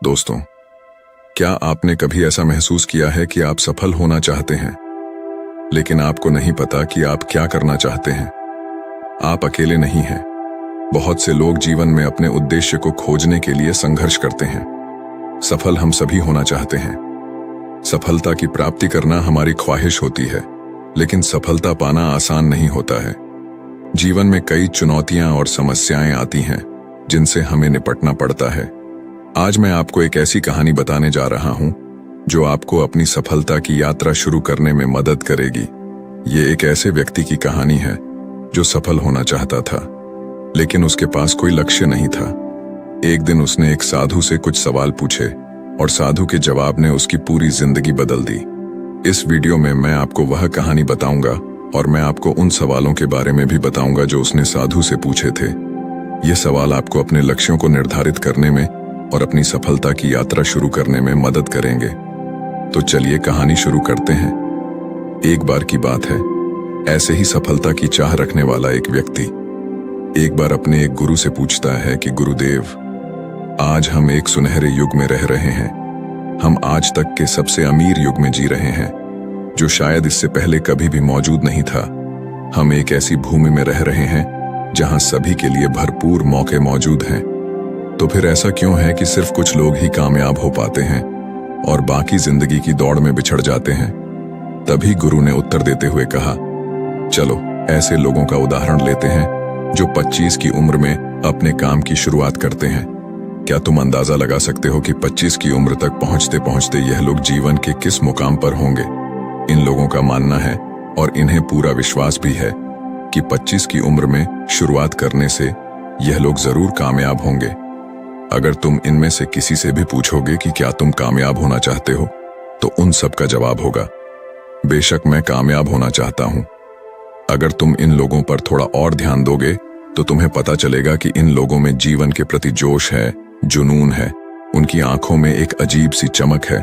दोस्तों, क्या आपने कभी ऐसा महसूस किया है कि आप सफल होना चाहते हैं, लेकिन आपको नहीं पता कि आप क्या करना चाहते हैं? आप अकेले नहीं हैं। बहुत से लोग जीवन में अपने उद्देश्य को खोजने के लिए संघर्ष करते हैं। सफल हम सभी होना चाहते हैं। सफलता की प्राप्ति करना हमारी ख्वाहिश होती है, लेकिन सफलता पाना आसान नहीं होता है। जीवन में कई चुनौतियां और समस्याएं आती हैं, जिनसे हमें निपटना पड़ता है। आज मैं आपको एक ऐसी कहानी बताने जा रहा हूं जो आपको अपनी सफलता की यात्रा शुरू करने में मदद करेगी। ये एक ऐसे व्यक्ति की कहानी है जो सफल होना चाहता था, लेकिन उसके पास कोई लक्ष्य नहीं था। एक दिन उसने एक साधु से कुछ सवाल पूछे और साधु के जवाब ने उसकी पूरी जिंदगी बदल दी। इस वीडियो में मैं आपको वह कहानी बताऊंगा और मैं आपको उन सवालों के बारे में भी बताऊंगा जो उसने साधु से पूछे थे। ये सवाल आपको अपने लक्ष्यों को निर्धारित करने में और अपनी सफलता की यात्रा शुरू करने में मदद करेंगे। तो चलिए कहानी शुरू करते हैं। एक बार की बात है, ऐसे ही सफलता की चाह रखने वाला एक व्यक्ति एक बार अपने एक गुरु से पूछता है कि गुरुदेव, आज हम एक सुनहरे युग में रह रहे हैं। हम आज तक के सबसे अमीर युग में जी रहे हैं, जो शायद इससे पहले कभी भी मौजूद नहीं था। हम एक ऐसी भूमि में रह रहे हैं जहां सभी के लिए भरपूर मौके मौजूद हैं। तो फिर ऐसा क्यों है कि सिर्फ कुछ लोग ही कामयाब हो पाते हैं और बाकी जिंदगी की दौड़ में बिछड़ जाते हैं? तभी गुरु ने उत्तर देते हुए कहा, चलो ऐसे लोगों का उदाहरण लेते हैं जो 25 की उम्र में अपने काम की शुरुआत करते हैं। क्या तुम अंदाजा लगा सकते हो कि 25 की उम्र तक पहुंचते पहुंचते यह लोग जीवन के किस मुकाम पर होंगे? इन लोगों का मानना है, और इन्हें पूरा विश्वास भी है, कि 25 की उम्र में शुरुआत करने से यह लोग जरूर कामयाब होंगे। अगर तुम इनमें से किसी से भी पूछोगे कि क्या तुम कामयाब होना चाहते हो, तो उन सब का जवाब होगा, बेशक मैं कामयाब होना चाहता हूं। अगर तुम इन लोगों पर थोड़ा और ध्यान दोगे तो तुम्हें पता चलेगा कि इन लोगों में जीवन के प्रति जोश है, जुनून है, उनकी आंखों में एक अजीब सी चमक है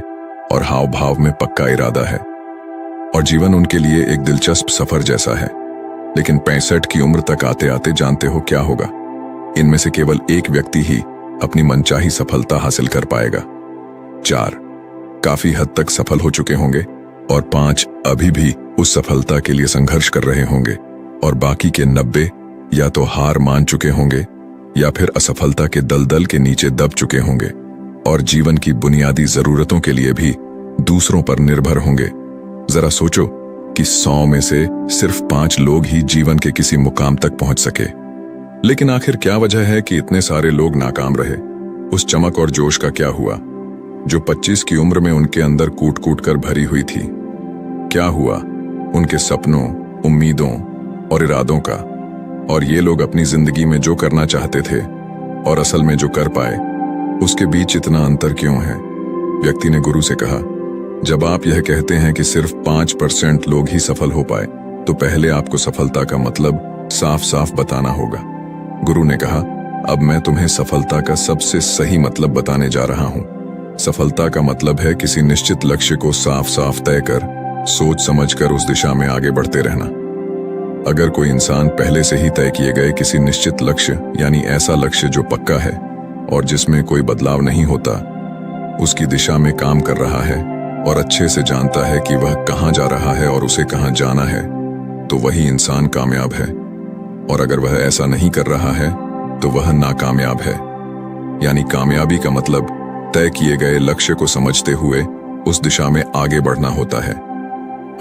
और हाव भाव में पक्का इरादा है, और जीवन उनके लिए एक दिलचस्प सफर जैसा है। लेकिन 65 की उम्र तक आते आते जानते हो क्या होगा? इनमें से केवल एक व्यक्ति ही अपनी मनचाही सफलता हासिल कर पाएगा। 4 काफी हद तक सफल हो चुके होंगे और 5 अभी भी उस सफलता के लिए संघर्ष कर रहे होंगे, और बाकी के 90 या तो हार मान चुके होंगे या फिर असफलता के दलदल के नीचे दब चुके होंगे और जीवन की बुनियादी जरूरतों के लिए भी दूसरों पर निर्भर होंगे। जरा सोचो कि 100 में से सिर्फ 5 लोग ही जीवन के किसी मुकाम तक पहुंच सके। लेकिन आखिर क्या वजह है कि इतने सारे लोग नाकाम रहे? उस चमक और जोश का क्या हुआ जो 25 की उम्र में उनके अंदर कूट कूट कर भरी हुई थी? क्या हुआ उनके सपनों, उम्मीदों और इरादों का? और ये लोग अपनी जिंदगी में जो करना चाहते थे और असल में जो कर पाए, उसके बीच इतना अंतर क्यों है? व्यक्ति ने गुरु से कहा, जब आप यह कहते हैं कि सिर्फ 5% लोग ही सफल हो पाए, तो पहले आपको सफलता का मतलब साफ साफ बताना होगा। गुरु ने कहा, अब मैं तुम्हें सफलता का सबसे सही मतलब बताने जा रहा हूं। सफलता का मतलब है किसी निश्चित लक्ष्य को साफ साफ तय कर, सोच समझकर उस दिशा में आगे बढ़ते रहना। अगर कोई इंसान पहले से ही तय किए गए किसी निश्चित लक्ष्य, यानी ऐसा लक्ष्य जो पक्का है और जिसमें कोई बदलाव नहीं होता, उसकी दिशा में काम कर रहा है और अच्छे से जानता है कि वह कहां जा रहा है और उसे कहां जाना है, तो वही इंसान कामयाब है। और अगर वह ऐसा नहीं कर रहा है तो वह नाकामयाब है। यानी कामयाबी का मतलब तय किए गए लक्ष्य को समझते हुए उस दिशा में आगे बढ़ना होता है।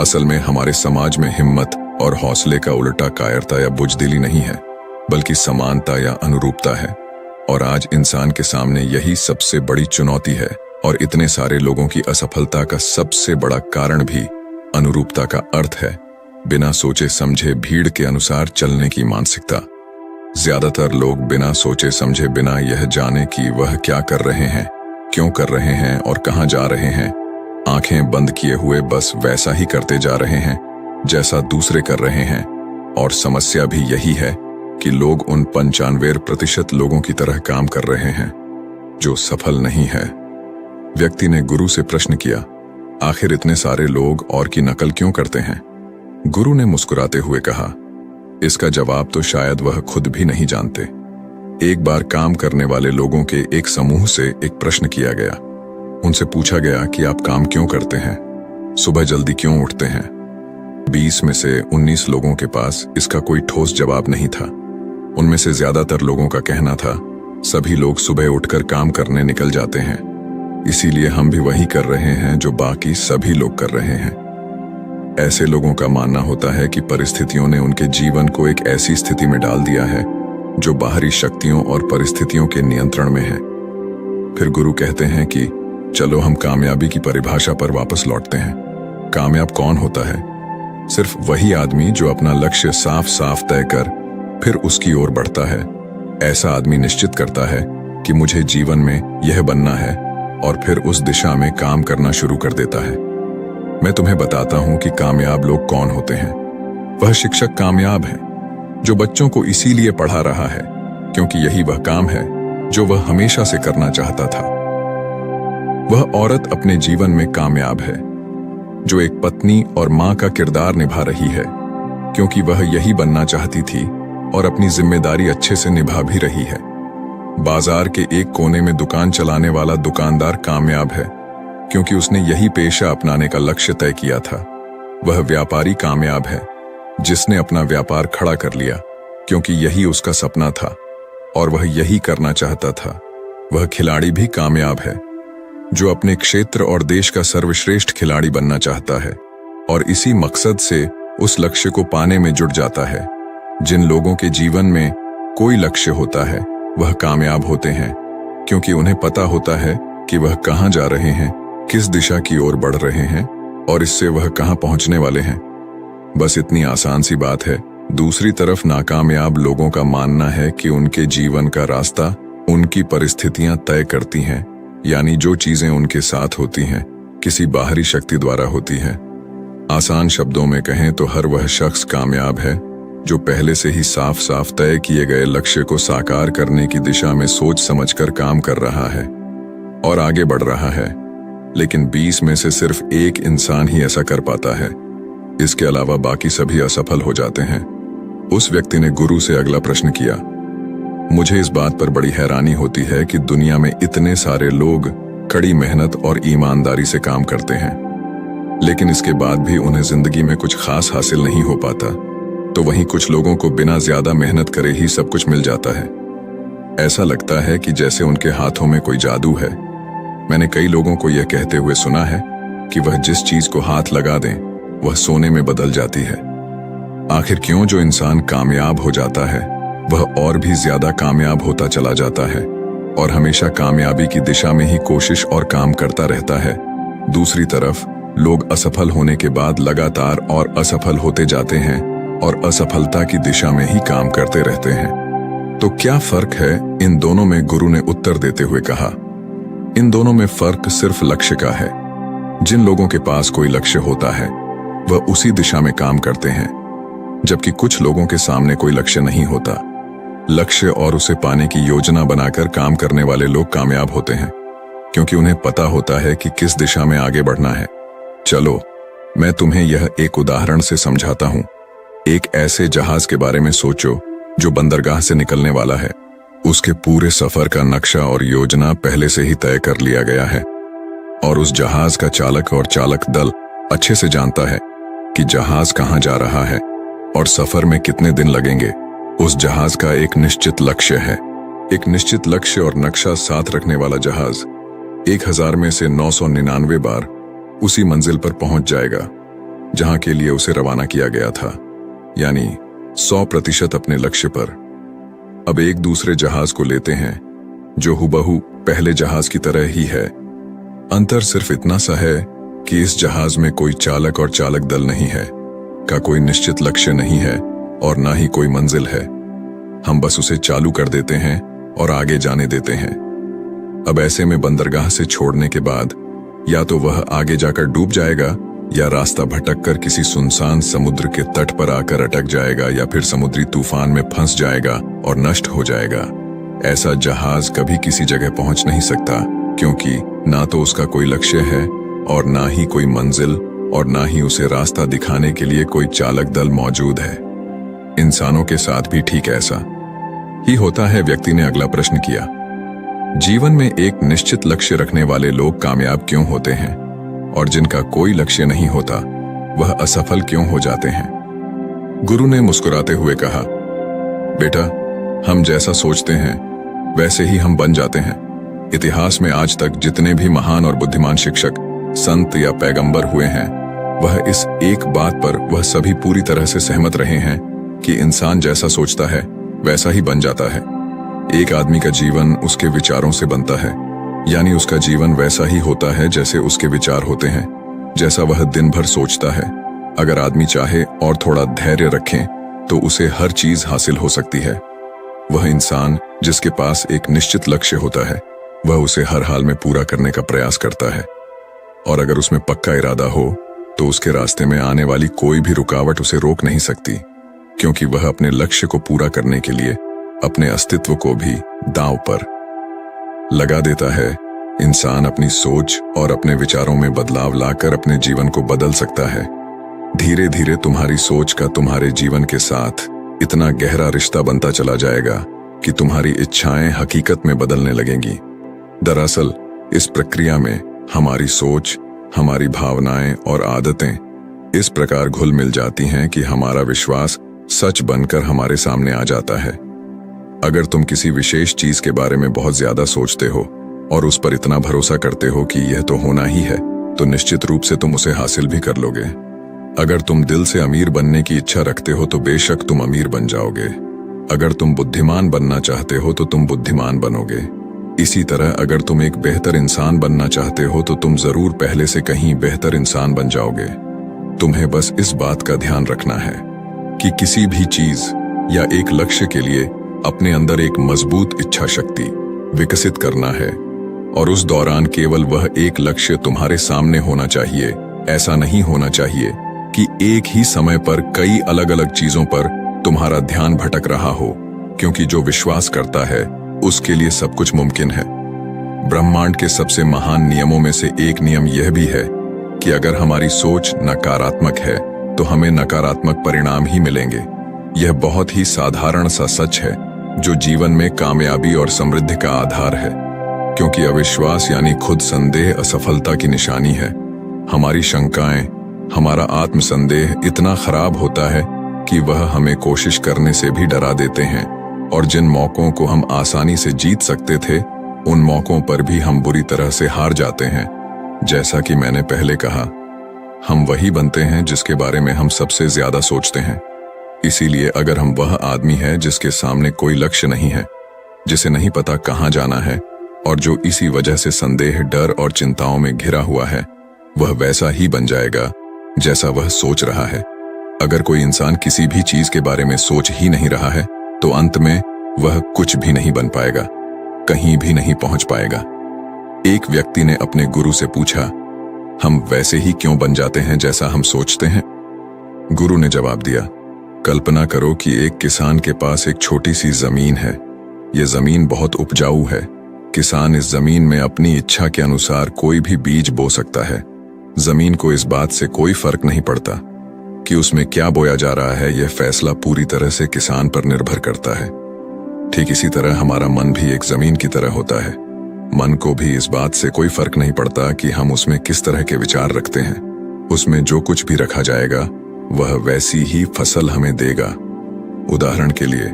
असल में हमारे समाज में हिम्मत और हौसले का उल्टा कायरता या बुजदिली नहीं है, बल्कि समानता या अनुरूपता है। और आज इंसान के सामने यही सबसे बड़ी चुनौती है, और इतने सारे लोगों की असफलता का सबसे बड़ा कारण भी अनुरूपता का अर्थ है। बिना सोचे समझे भीड़ के अनुसार चलने की मानसिकता। ज्यादातर लोग बिना सोचे समझे, बिना यह जाने कि वह क्या कर रहे हैं, क्यों कर रहे हैं और कहां जा रहे हैं, आंखें बंद किए हुए बस वैसा ही करते जा रहे हैं जैसा दूसरे कर रहे हैं। और समस्या भी यही है कि लोग उन 95% लोगों की तरह काम कर रहे हैं जो सफल नहीं है। व्यक्ति ने गुरु से प्रश्न किया, आखिर इतने सारे लोग और की नकल क्यों करते हैं? गुरु ने मुस्कुराते हुए कहा, इसका जवाब तो शायद वह खुद भी नहीं जानते। एक बार काम करने वाले लोगों के एक समूह से एक प्रश्न किया गया। उनसे पूछा गया कि आप काम क्यों करते हैं, सुबह जल्दी क्यों उठते हैं। 20 में से 19 लोगों के पास इसका कोई ठोस जवाब नहीं था। उनमें से ज्यादातर लोगों का कहना था, सभी लोग सुबह उठकर काम करने निकल जाते हैं, इसीलिए हम भी वही कर रहे हैं जो बाकी सभी लोग कर रहे हैं। ऐसे लोगों का मानना होता है कि परिस्थितियों ने उनके जीवन को एक ऐसी स्थिति में डाल दिया है जो बाहरी शक्तियों और परिस्थितियों के नियंत्रण में है। फिर गुरु कहते हैं कि चलो हम कामयाबी की परिभाषा पर वापस लौटते हैं। कामयाब कौन होता है? सिर्फ वही आदमी जो अपना लक्ष्य साफ साफ तय कर फिर उसकी ओर बढ़ता है। ऐसा आदमी निश्चित करता है कि मुझे जीवन में यह बनना है और फिर उस दिशा में काम करना शुरू कर देता है। मैं तुम्हें बताता हूं कि कामयाब लोग कौन होते हैं। वह शिक्षक कामयाब है जो बच्चों को इसीलिए पढ़ा रहा है क्योंकि यही वह काम है जो वह हमेशा से करना चाहता था। वह औरत अपने जीवन में कामयाब है जो एक पत्नी और मां का किरदार निभा रही है क्योंकि वह यही बनना चाहती थी और अपनी जिम्मेदारी अच्छे से निभा भी रही है। बाजार के एक कोने में दुकान चलाने वाला दुकानदार कामयाब है क्योंकि उसने यही पेशा अपनाने का लक्ष्य तय किया था। वह व्यापारी कामयाब है जिसने अपना व्यापार खड़ा कर लिया क्योंकि यही उसका सपना था और वह यही करना चाहता था। वह खिलाड़ी भी कामयाब है जो अपने क्षेत्र और देश का सर्वश्रेष्ठ खिलाड़ी बनना चाहता है और इसी मकसद से उस लक्ष्य को पाने में जुट जाता है। जिन लोगों के जीवन में कोई लक्ष्य होता है वह कामयाब होते हैं क्योंकि उन्हें पता होता है कि वह कहां जा रहे हैं, किस दिशा की ओर बढ़ रहे हैं और इससे वह कहां पहुंचने वाले हैं। बस इतनी आसान सी बात है। दूसरी तरफ नाकामयाब लोगों का मानना है कि उनके जीवन का रास्ता उनकी परिस्थितियां तय करती हैं, यानी जो चीजें उनके साथ होती हैं किसी बाहरी शक्ति द्वारा होती हैं। आसान शब्दों में कहें तो हर वह शख्स कामयाब है जो पहले से ही साफ साफ तय किए गए लक्ष्य को साकार करने की दिशा में सोच समझकर काम कर रहा है और आगे बढ़ रहा है। लेकिन 20 में से सिर्फ एक इंसान ही ऐसा कर पाता है, इसके अलावा बाकी सभी असफल हो जाते हैं। उस व्यक्ति ने गुरु से अगला प्रश्न किया, मुझे इस बात पर बड़ी हैरानी होती है कि दुनिया में इतने सारे लोग कड़ी मेहनत और ईमानदारी से काम करते हैं लेकिन इसके बाद भी उन्हें जिंदगी में कुछ खास हासिल नहीं हो पाता, तो वहीं कुछ लोगों को बिना ज्यादा मेहनत करे ही सब कुछ मिल जाता है। ऐसा लगता है कि जैसे उनके हाथों में कोई जादू है। मैंने कई लोगों को यह कहते हुए सुना है कि वह जिस चीज को हाथ लगा दें वह सोने में बदल जाती है। आखिर क्यों जो इंसान कामयाब हो जाता है वह और भी ज्यादा कामयाब होता चला जाता है और हमेशा कामयाबी की दिशा में ही कोशिश और काम करता रहता है। दूसरी तरफ लोग असफल होने के बाद लगातार और असफल होते जाते हैं और असफलता की दिशा में ही काम करते रहते हैं। तो क्या फर्क है इन दोनों में? गुरु ने उत्तर देते हुए कहा, इन दोनों में फर्क सिर्फ लक्ष्य का है। जिन लोगों के पास कोई लक्ष्य होता है वह उसी दिशा में काम करते हैं, जबकि कुछ लोगों के सामने कोई लक्ष्य नहीं होता। लक्ष्य और उसे पाने की योजना बनाकर काम करने वाले लोग कामयाब होते हैं क्योंकि उन्हें पता होता है कि किस दिशा में आगे बढ़ना है। चलो मैं तुम्हें यह एक उदाहरण से समझाता हूं। एक ऐसे जहाज के बारे में सोचो जो बंदरगाह से निकलने वाला है। उसके पूरे सफर का नक्शा और योजना पहले से ही तय कर लिया गया है और उस जहाज का चालक और चालक दल अच्छे से जानता है कि जहाज कहां जा रहा है और सफर में कितने दिन लगेंगे। उस जहाज का एक निश्चित लक्ष्य है। एक निश्चित लक्ष्य और नक्शा साथ रखने वाला जहाज 1000 में से 999 बार उसी मंजिल पर पहुंच जाएगा जहां के लिए उसे रवाना किया गया था, यानी 100% अपने लक्ष्य पर। अब एक दूसरे जहाज को लेते हैं जो हुबहू पहले जहाज की तरह ही है। अंतर सिर्फ इतना सा है कि इस जहाज में कोई चालक और चालक दल नहीं है, का कोई निश्चित लक्ष्य नहीं है और ना ही कोई मंजिल है। हम बस उसे चालू कर देते हैं और आगे जाने देते हैं। अब ऐसे में बंदरगाह से छोड़ने के बाद या तो वह आगे जाकर डूब जाएगा या रास्ता भटककर किसी सुनसान समुद्र के तट पर आकर अटक जाएगा या फिर समुद्री तूफान में फंस जाएगा और नष्ट हो जाएगा। ऐसा जहाज कभी किसी जगह पहुंच नहीं सकता क्योंकि ना तो उसका कोई लक्ष्य है और ना ही कोई मंजिल और ना ही उसे रास्ता दिखाने के लिए कोई चालक दल मौजूद है। इंसानों के साथ भी ठीक ऐसा। ही होता है। व्यक्ति ने अगला प्रश्न किया, जीवन में एक निश्चित लक्ष्य रखने वाले लोग कामयाब क्यों होते हैं और जिनका कोई लक्ष्य नहीं होता वह असफल क्यों हो जाते हैं? गुरु ने मुस्कुराते हुए कहा, बेटा, हम जैसा सोचते हैं वैसे ही हम बन जाते हैं। इतिहास में आज तक जितने भी महान और बुद्धिमान शिक्षक, संत या पैगंबर हुए हैं, वह इस एक बात पर वह सभी पूरी तरह से सहमत रहे हैं कि इंसान जैसा सोचता है वैसा ही बन जाता है। एक आदमी का जीवन उसके विचारों से बनता है, यानी उसका जीवन वैसा ही होता है जैसे उसके विचार होते हैं, जैसा वह दिन भर सोचता है। अगर आदमी चाहे और थोड़ा धैर्य रखें तो उसे हर चीज हासिल हो सकती है। वह इंसान जिसके पास एक निश्चित लक्ष्य होता है वह उसे हर हाल में पूरा करने का प्रयास करता है, और अगर उसमें पक्का इरादा हो तो उसके रास्ते में आने वाली कोई भी रुकावट उसे रोक नहीं सकती, क्योंकि वह अपने लक्ष्य को पूरा करने के लिए अपने अस्तित्व को भी दांव पर लगा देता है। इंसान अपनी सोच और अपने विचारों में बदलाव लाकर अपने जीवन को बदल सकता है। धीरे धीरे तुम्हारी सोच का तुम्हारे जीवन के साथ इतना गहरा रिश्ता बनता चला जाएगा कि तुम्हारी इच्छाएं हकीकत में बदलने लगेंगी। दरअसल इस प्रक्रिया में हमारी सोच, हमारी भावनाएं और आदतें इस प्रकार घुल मिल जाती हैं कि हमारा विश्वास सच बनकर हमारे सामने आ जाता है। अगर तुम किसी विशेष चीज के बारे में बहुत ज्यादा सोचते हो और उस पर इतना भरोसा करते हो कि यह तो होना ही है, तो निश्चित रूप से तुम उसे हासिल भी कर लोगे। अगर तुम दिल से अमीर बनने की इच्छा रखते हो तो बेशक तुम अमीर बन जाओगे। अगर तुम बुद्धिमान बनना चाहते हो तो तुम बुद्धिमान बनोगे। इसी तरह अगर तुम एक बेहतर इंसान बनना चाहते हो तो तुम जरूर पहले से कहीं बेहतर इंसान बन जाओगे। तुम्हें बस इस बात का ध्यान रखना है कि किसी भी चीज या एक लक्ष्य के लिए अपने अंदर एक मजबूत इच्छा शक्ति विकसित करना है, और उस दौरान केवल वह एक लक्ष्य तुम्हारे सामने होना चाहिए। ऐसा नहीं होना चाहिए कि एक ही समय पर कई अलग अलग चीजों पर तुम्हारा ध्यान भटक रहा हो, क्योंकि जो विश्वास करता है उसके लिए सब कुछ मुमकिन है। ब्रह्मांड के सबसे महान नियमों में से एक नियम यह भी है कि अगर हमारी सोच नकारात्मक है तो हमें नकारात्मक परिणाम ही मिलेंगे। यह बहुत ही साधारण सा सच है जो जीवन में कामयाबी और समृद्धि का आधार है, क्योंकि अविश्वास यानी खुद संदेह असफलता की निशानी है। हमारी शंकाएं, हमारा आत्मसंदेह इतना खराब होता है कि वह हमें कोशिश करने से भी डरा देते हैं, और जिन मौकों को हम आसानी से जीत सकते थे उन मौकों पर भी हम बुरी तरह से हार जाते हैं। जैसा कि मैंने पहले कहा, हम वही बनते हैं जिसके बारे में हम सबसे ज्यादा सोचते हैं। इसीलिए अगर हम वह आदमी है जिसके सामने कोई लक्ष्य नहीं है, जिसे नहीं पता कहाँ जाना है और जो इसी वजह से संदेह, डर और चिंताओं में घिरा हुआ है, वह वैसा ही बन जाएगा जैसा वह सोच रहा है। अगर कोई इंसान किसी भी चीज के बारे में सोच ही नहीं रहा है तो अंत में वह कुछ भी नहीं बन पाएगा, कहीं भी नहीं पहुंच पाएगा। एक व्यक्ति ने अपने गुरु से पूछा, हम वैसे ही क्यों बन जाते हैं जैसा हम सोचते हैं? गुरु ने जवाब दिया, कल्पना करो कि एक किसान के पास एक छोटी सी जमीन है। यह जमीन बहुत उपजाऊ है। किसान इस जमीन में अपनी इच्छा के अनुसार कोई भी बीज बो सकता है। जमीन को इस बात से कोई फर्क नहीं पड़ता कि उसमें क्या बोया जा रहा है। यह फैसला पूरी तरह से किसान पर निर्भर करता है। ठीक इसी तरह हमारा मन भी एक जमीन की तरह होता है। मन को भी इस बात से कोई फर्क नहीं पड़ता कि हम उसमें किस तरह के विचार रखते हैं। उसमें जो कुछ भी रखा जाएगा वह वैसी ही फसल हमें देगा। उदाहरण के लिए,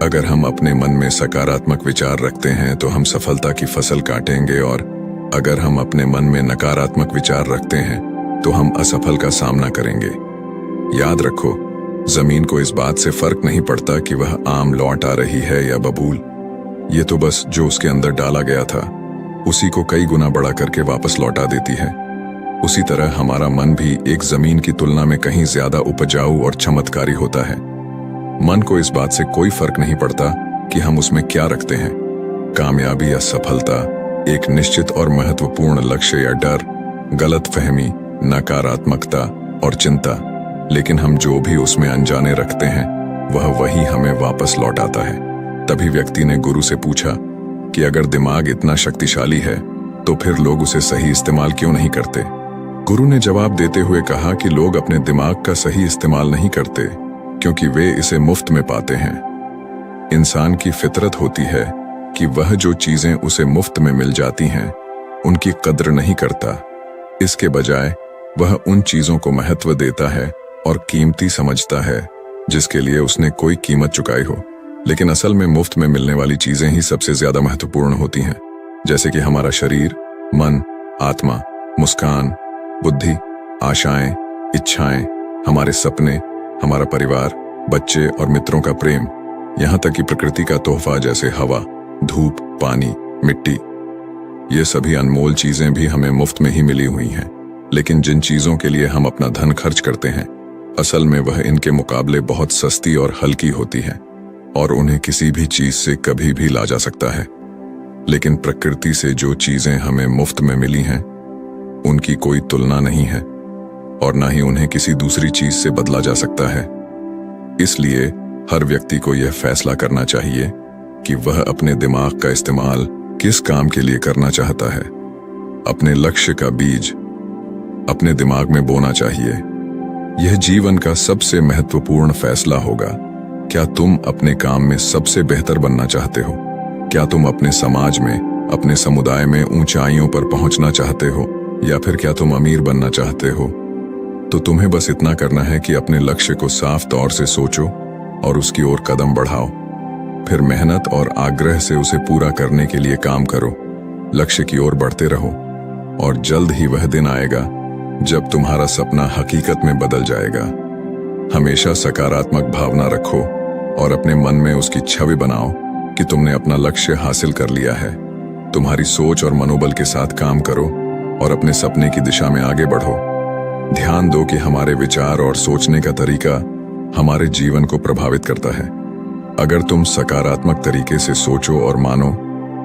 अगर हम अपने मन में सकारात्मक विचार रखते हैं तो हम सफलता की फसल काटेंगे, और अगर हम अपने मन में नकारात्मक विचार रखते हैं तो हम असफल का सामना करेंगे। याद रखो, जमीन को इस बात से फर्क नहीं पड़ता कि वह आम लौट आ रही है या बबूल। ये तो बस जो उसके अंदर डाला गया था उसी को कई गुना बड़ा करके वापस लौटा देती है। उसी तरह हमारा मन भी एक जमीन की तुलना में कहीं ज्यादा उपजाऊ और चमत्कारी होता है। मन को इस बात से कोई फर्क नहीं पड़ता कि हम उसमें क्या रखते हैं, कामयाबी या सफलता, एक निश्चित और महत्वपूर्ण लक्ष्य या डर, गलतफहमी, नकारात्मकता और चिंता। लेकिन हम जो भी उसमें अनजाने रखते हैं वह वही हमें वापस लौटाता है। तभी व्यक्ति ने गुरु से पूछा कि अगर दिमाग इतना शक्तिशाली है तो फिर लोग उसे सही इस्तेमाल क्यों नहीं करते? गुरु ने जवाब देते हुए कहा कि लोग अपने दिमाग का सही इस्तेमाल नहीं करते क्योंकि वे इसे मुफ्त में पाते हैं। इंसान की फितरत होती है कि वह जो चीजें उसे मुफ्त में मिल जाती हैं उनकी कद्र नहीं करता। इसके बजाय वह उन चीजों को महत्व देता है और कीमती समझता है जिसके लिए उसने कोई कीमत चुकाई हो। लेकिन असल में मुफ्त में मिलने वाली चीजें ही सबसे ज्यादा महत्वपूर्ण होती हैं, जैसे कि हमारा शरीर, मन, आत्मा, मुस्कान, बुद्धि, आशाएं, इच्छाएं, हमारे सपने, हमारा परिवार, बच्चे और मित्रों का प्रेम, यहाँ तक कि प्रकृति का तोहफा जैसे हवा, धूप, पानी, मिट्टी। ये सभी अनमोल चीजें भी हमें मुफ्त में ही मिली हुई हैं। लेकिन जिन चीजों के लिए हम अपना धन खर्च करते हैं, असल में वह इनके मुकाबले बहुत सस्ती और हल्की होती हैं और उन्हें किसी भी चीज से कभी भी ला जा सकता है। लेकिन प्रकृति से जो चीजें हमें मुफ्त में मिली हैं, उनकी कोई तुलना नहीं है और ना ही उन्हें किसी दूसरी चीज से बदला जा सकता है। इसलिए हर व्यक्ति को यह फैसला करना चाहिए कि वह अपने दिमाग का इस्तेमाल किस काम के लिए करना चाहता है। अपने लक्ष्य का बीज अपने दिमाग में बोना चाहिए। यह जीवन का सबसे महत्वपूर्ण फैसला होगा। क्या तुम अपने काम में सबसे बेहतर बनना चाहते हो? क्या तुम अपने समाज में, अपने समुदाय में ऊंचाइयों पर पहुंचना चाहते हो, या फिर क्या तुम अमीर बनना चाहते हो? तो तुम्हें बस इतना करना है कि अपने लक्ष्य को साफ तौर से सोचो और उसकी ओर कदम बढ़ाओ। फिर मेहनत और आग्रह से उसे पूरा करने के लिए काम करो। लक्ष्य की ओर बढ़ते रहो और जल्द ही वह दिन आएगा जब तुम्हारा सपना हकीकत में बदल जाएगा। हमेशा सकारात्मक भावना रखो और अपने मन में उसकी छवि बनाओ कि तुमने अपना लक्ष्य हासिल कर लिया है। तुम्हारी सोच और मनोबल के साथ काम करो और अपने सपने की दिशा में आगे बढ़ो। ध्यान दो कि हमारे विचार और सोचने का तरीका हमारे जीवन को प्रभावित करता है। अगर तुम सकारात्मक तरीके से सोचो और मानो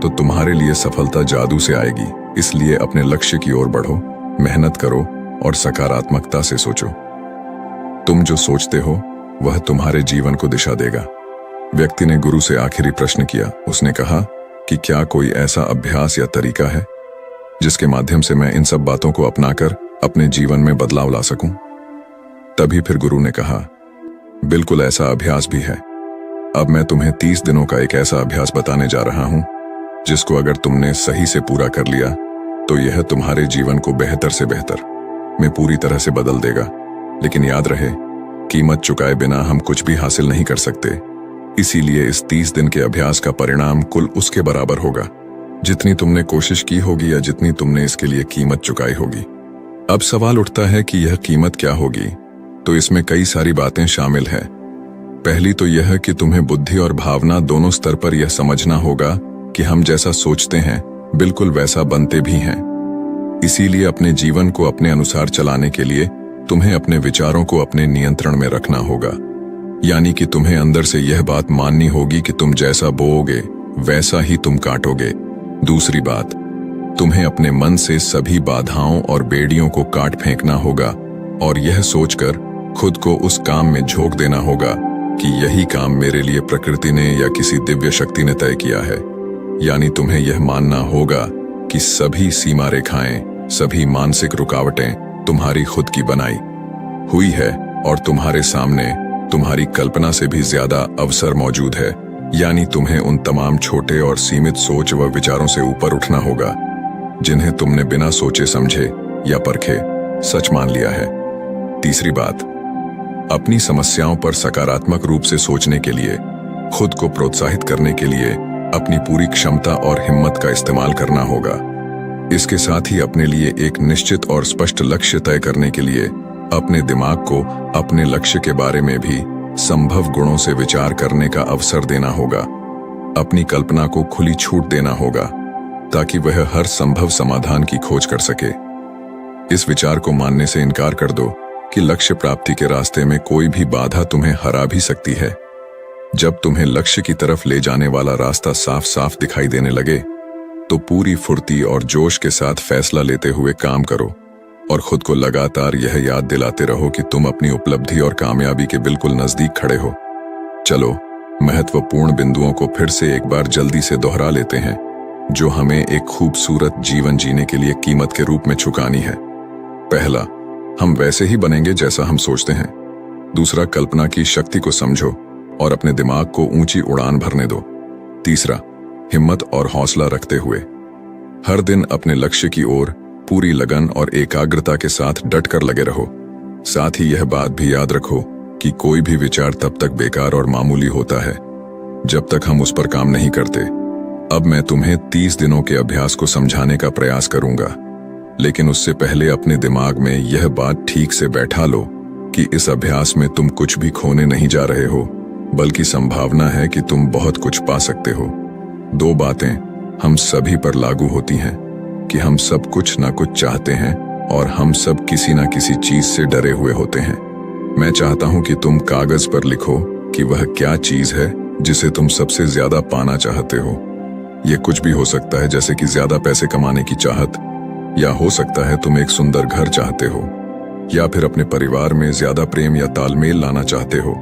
तो तुम्हारे लिए सफलता जादू से आएगी। इसलिए अपने लक्ष्य की ओर बढ़ो, मेहनत करो और सकारात्मकता से सोचो। तुम जो सोचते हो वह तुम्हारे जीवन को दिशा देगा। व्यक्ति ने गुरु से आखिरी प्रश्न किया। उसने कहा कि क्या कोई ऐसा अभ्यास या तरीका है जिसके माध्यम से मैं इन सब बातों को अपनाकर अपने जीवन में बदलाव ला सकूं? तभी फिर गुरु ने कहा, बिल्कुल ऐसा अभ्यास भी है। अब मैं तुम्हें 30 दिनों का एक ऐसा अभ्यास बताने जा रहा हूं जिसको अगर तुमने सही से पूरा कर लिया तो यह तुम्हारे जीवन को बेहतर से बेहतर में पूरी तरह से बदल देगा। लेकिन याद रहे, कीमत चुकाए बिना हम कुछ भी हासिल नहीं कर सकते। इसीलिए इस 30 दिन के अभ्यास का परिणाम कुल उसके बराबर होगा जितनी तुमने कोशिश की होगी या जितनी तुमने इसके लिए कीमत चुकाई होगी। अब सवाल उठता है कि यह कीमत क्या होगी? तो इसमें कई सारी बातें शामिल हैं। पहली तो यह कि तुम्हें बुद्धि और भावना दोनों स्तर पर यह समझना होगा कि हम जैसा सोचते हैं बिल्कुल वैसा बनते भी हैं। इसीलिए अपने जीवन को अपने अनुसार चलाने के लिए तुम्हें अपने विचारों को अपने नियंत्रण में रखना होगा। यानी कि तुम्हें अंदर से यह बात माननी होगी कि तुम जैसा बोओगे वैसा ही तुम काटोगे। दूसरी बात, तुम्हें अपने मन से सभी बाधाओं और बेड़ियों को काट फेंकना होगा और यह सोचकर खुद को उस काम में झोंक देना होगा कि यही काम मेरे लिए प्रकृति ने या किसी दिव्य शक्ति ने तय किया है। यानी तुम्हें यह मानना होगा कि सभी सीमा रेखाएं, सभी मानसिक रुकावटें तुम्हारी खुद की बनाई हुई है और तुम्हारे सामने तुम्हारी कल्पना से भी ज्यादा अवसर मौजूद है। यानी तुम्हें उन तमाम छोटे और सीमित सोच व विचारों से ऊपर उठना होगा जिन्हें तुमने बिना सोचे समझे या परखे सच मान लिया है। तीसरी बात, अपनी समस्याओं पर सकारात्मक रूप से सोचने के लिए, खुद को प्रोत्साहित करने के लिए अपनी पूरी क्षमता और हिम्मत का इस्तेमाल करना होगा। इसके साथ ही अपने लिए एक निश्चित और स्पष्ट लक्ष्य तय करने के लिए अपने दिमाग को अपने लक्ष्य के बारे में भी संभव गुणों से विचार करने का अवसर देना होगा। अपनी कल्पना को खुली छूट देना होगा ताकि वह हर संभव समाधान की खोज कर सके। इस विचार को मानने से इनकार कर दो कि लक्ष्य प्राप्ति के रास्ते में कोई भी बाधा तुम्हें हरा भी सकती है। जब तुम्हें लक्ष्य की तरफ ले जाने वाला रास्ता साफ साफ दिखाई देने लगे तो पूरी फुर्ती और जोश के साथ फैसला लेते हुए काम करो और खुद को लगातार यह याद दिलाते रहो कि तुम अपनी उपलब्धि और कामयाबी के बिल्कुल नजदीक खड़े हो। चलो महत्वपूर्ण बिंदुओं को फिर से एक बार जल्दी से दोहरा लेते हैं जो हमें एक खूबसूरत जीवन जीने के लिए कीमत के रूप में चुकानी है। पहला, हम वैसे ही बनेंगे जैसा हम सोचते हैं। दूसरा, कल्पना की शक्ति को समझो और अपने दिमाग को ऊंची उड़ान भरने दो। तीसरा, हिम्मत और हौसला रखते हुए हर दिन अपने लक्ष्य की ओर पूरी लगन और एकाग्रता के साथ डटकर लगे रहो। साथ ही यह बात भी याद रखो कि कोई भी विचार तब तक बेकार और मामूली होता है जब तक हम उस पर काम नहीं करते। अब मैं तुम्हें 30 दिनों के अभ्यास को समझाने का प्रयास करूंगा, लेकिन उससे पहले अपने दिमाग में यह बात ठीक से बैठा लो कि इस अभ्यास में तुम कुछ भी खोने नहीं जा रहे हो, बल्कि संभावना है कि तुम बहुत कुछ पा सकते हो। 2 बातें हम सभी पर लागू होती हैं कि हम सब कुछ ना कुछ चाहते हैं और हम सब किसी ना किसी चीज से डरे हुए होते हैं। मैं चाहता हूं कि तुम कागज पर लिखो कि वह क्या चीज है जिसे तुम सबसे ज्यादा पाना चाहते हो। यह कुछ भी हो सकता है, जैसे कि ज्यादा पैसे कमाने की चाहत, या हो सकता है तुम एक सुंदर घर चाहते हो, या फिर अपने परिवार में ज्यादा प्रेम या तालमेल लाना चाहते हो,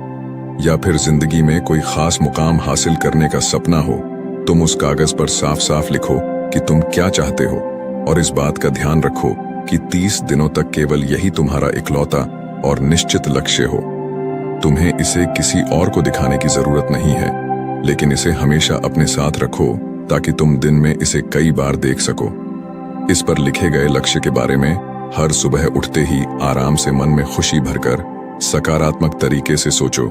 या फिर जिंदगी में कोई खास मुकाम हासिल करने का सपना हो। तुम उस कागज पर साफ साफ लिखो कि तुम क्या चाहते हो, और इस बात का ध्यान रखो कि 30 दिनों तक केवल यही तुम्हारा इकलौता और निश्चित लक्ष्य हो। तुम्हें इसे किसी और को दिखाने की जरूरत नहीं है, लेकिन इसे हमेशा अपने साथ रखो ताकि तुम दिन में इसे कई बार देख सको। इस पर लिखे गए लक्ष्य के बारे में हर सुबह उठते ही आराम से मन में खुशी भरकर सकारात्मक तरीके से सोचो।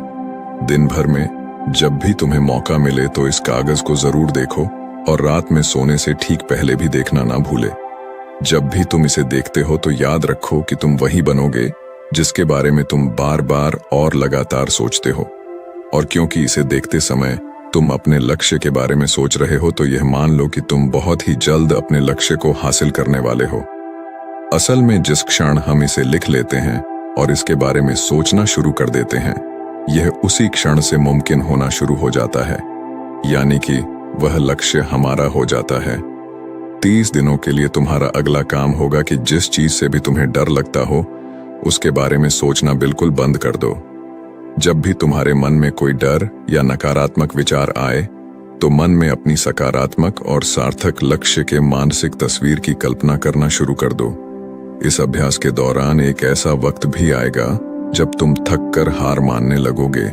दिन भर में जब भी तुम्हें मौका मिले तो इस कागज को जरूर देखो, और रात में सोने से ठीक पहले भी देखना ना भूले। जब भी तुम इसे देखते हो तो याद रखो कि तुम वही बनोगे जिसके बारे में तुम बार बार और लगातार सोचते हो। और क्योंकि इसे देखते समय तुम अपने लक्ष्य के बारे में सोच रहे हो, तो यह मान लो कि तुम बहुत ही जल्द अपने लक्ष्य को हासिल करने वाले हो। असल में जिस क्षण हम इसे लिख लेते हैं और इसके बारे में सोचना शुरू कर देते हैं, यह उसी क्षण से मुमकिन होना शुरू हो जाता है, यानी कि वह लक्ष्य हमारा हो जाता है। 30 दिनों के लिए तुम्हारा अगला काम होगा कि जिस चीज से भी तुम्हें डर लगता हो उसके बारे में सोचना बिल्कुल बंद कर दो। जब भी तुम्हारे मन में कोई डर या नकारात्मक विचार आए तो मन में अपनी सकारात्मक और सार्थक लक्ष्य के मानसिक तस्वीर की कल्पना करना शुरू कर दो। इस अभ्यास के दौरान एक ऐसा वक्त भी आएगा जब तुम थक कर हार मानने लगोगे,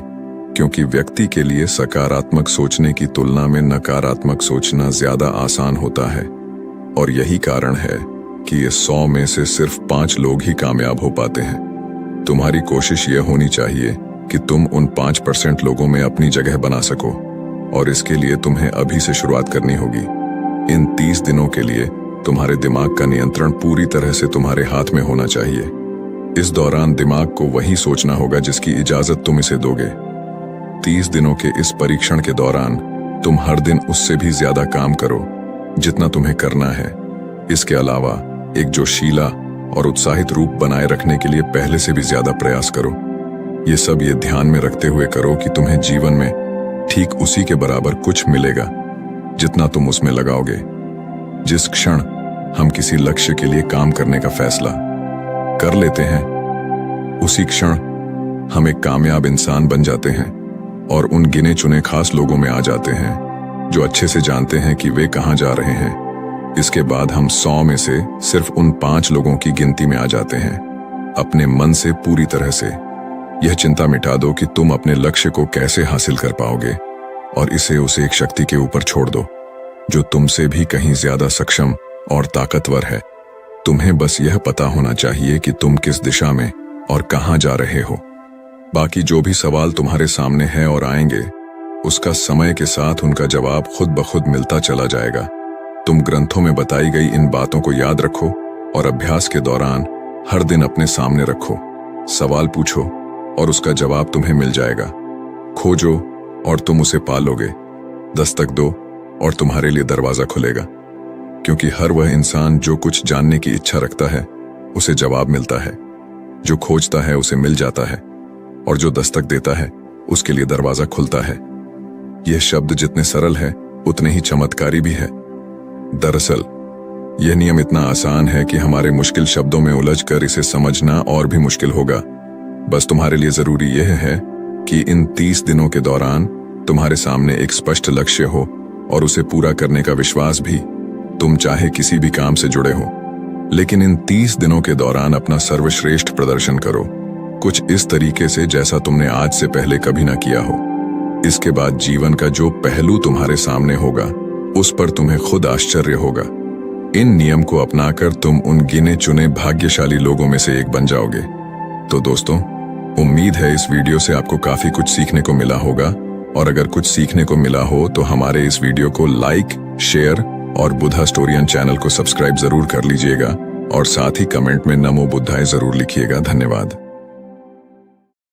क्योंकि व्यक्ति के लिए सकारात्मक सोचने की तुलना में नकारात्मक सोचना ज्यादा आसान होता है। और यही कारण है कि ये 100 में से सिर्फ 5 लोग ही कामयाब हो पाते हैं। तुम्हारी कोशिश यह होनी चाहिए कि तुम उन 5% लोगों में अपनी जगह बना सको, और इसके लिए तुम्हें अभी से शुरुआत करनी होगी। इन 30 दिनों के लिए तुम्हारे दिमाग का नियंत्रण पूरी तरह से तुम्हारे हाथ में होना चाहिए। इस दौरान दिमाग को वही सोचना होगा जिसकी इजाजत तुम इसे दोगे। 30 दिनों के इस परीक्षण के दौरान तुम हर दिन उससे भी ज्यादा काम करो जितना तुम्हें करना है। इसके अलावा एक जोशीला और उत्साहित रूप बनाए रखने के लिए पहले से भी ज्यादा प्रयास करो। ये सब ये ध्यान में रखते हुए करो कि तुम्हें जीवन में ठीक उसी के बराबर कुछ मिलेगा जितना तुम उसमें लगाओगे। जिस क्षण हम किसी लक्ष्य के लिए काम करने का फैसला कर लेते हैं, उसी क्षण हम एक कामयाब इंसान बन जाते हैं और उन गिने चुने खास लोगों में आ जाते हैं जो अच्छे से जानते हैं कि वे कहां जा रहे हैं। इसके बाद हम 100 में से सिर्फ उन 5 लोगों की गिनती में आ जाते हैं। अपने मन से पूरी तरह से यह चिंता मिटा दो कि तुम अपने लक्ष्य को कैसे हासिल कर पाओगे, और इसे उस एक शक्ति के ऊपर छोड़ दो जो तुमसे भी कहीं ज्यादा सक्षम और ताकतवर है। तुम्हें बस यह पता होना चाहिए कि तुम किस दिशा में और कहां जा रहे हो। बाकी जो भी सवाल तुम्हारे सामने है और आएंगे, उसका समय के साथ उनका जवाब खुद ब खुद मिलता चला जाएगा। तुम ग्रंथों में बताई गई इन बातों को याद रखो और अभ्यास के दौरान हर दिन अपने सामने रखो। सवाल पूछो और उसका जवाब तुम्हें मिल जाएगा। खोजो और तुम उसे पालोगे। दस्तक दो और तुम्हारे लिए दरवाजा खुलेगा, क्योंकि हर वह इंसान जो कुछ जानने की इच्छा रखता है उसे जवाब मिलता है, जो खोजता है उसे मिल जाता है, और जो दस्तक देता है उसके लिए दरवाजा खुलता है। यह शब्द जितने सरल है उतने ही चमत्कारी भी है। दरअसल यह नियम इतना आसान है कि हमारे मुश्किल शब्दों में उलझकर इसे समझना और भी मुश्किल होगा। बस तुम्हारे लिए जरूरी यह है कि इन 30 दिनों के दौरान तुम्हारे सामने एक स्पष्ट लक्ष्य हो और उसे पूरा करने का विश्वास भी। तुम चाहे किसी भी काम से जुड़े हो, लेकिन इन 30 दिनों के दौरान अपना सर्वश्रेष्ठ प्रदर्शन करो, कुछ इस तरीके से जैसा तुमने आज से पहले कभी ना किया हो। इसके बाद जीवन का जो पहलू तुम्हारे सामने होगा उस पर तुम्हें खुद आश्चर्य होगा। इन नियम को अपनाकर तुम उन गिने चुने भाग्यशाली लोगों में से एक बन जाओगे। तो दोस्तों, उम्मीद है इस वीडियो से आपको काफी कुछ सीखने को मिला होगा, और अगर कुछ सीखने को मिला हो तो हमारे इस वीडियो को लाइक, शेयर और बुद्धा स्टोरियन चैनल को सब्सक्राइब जरूर कर लीजिएगा, और साथ ही कमेंट में नमो बुद्धाय जरूर लिखिएगा। धन्यवाद।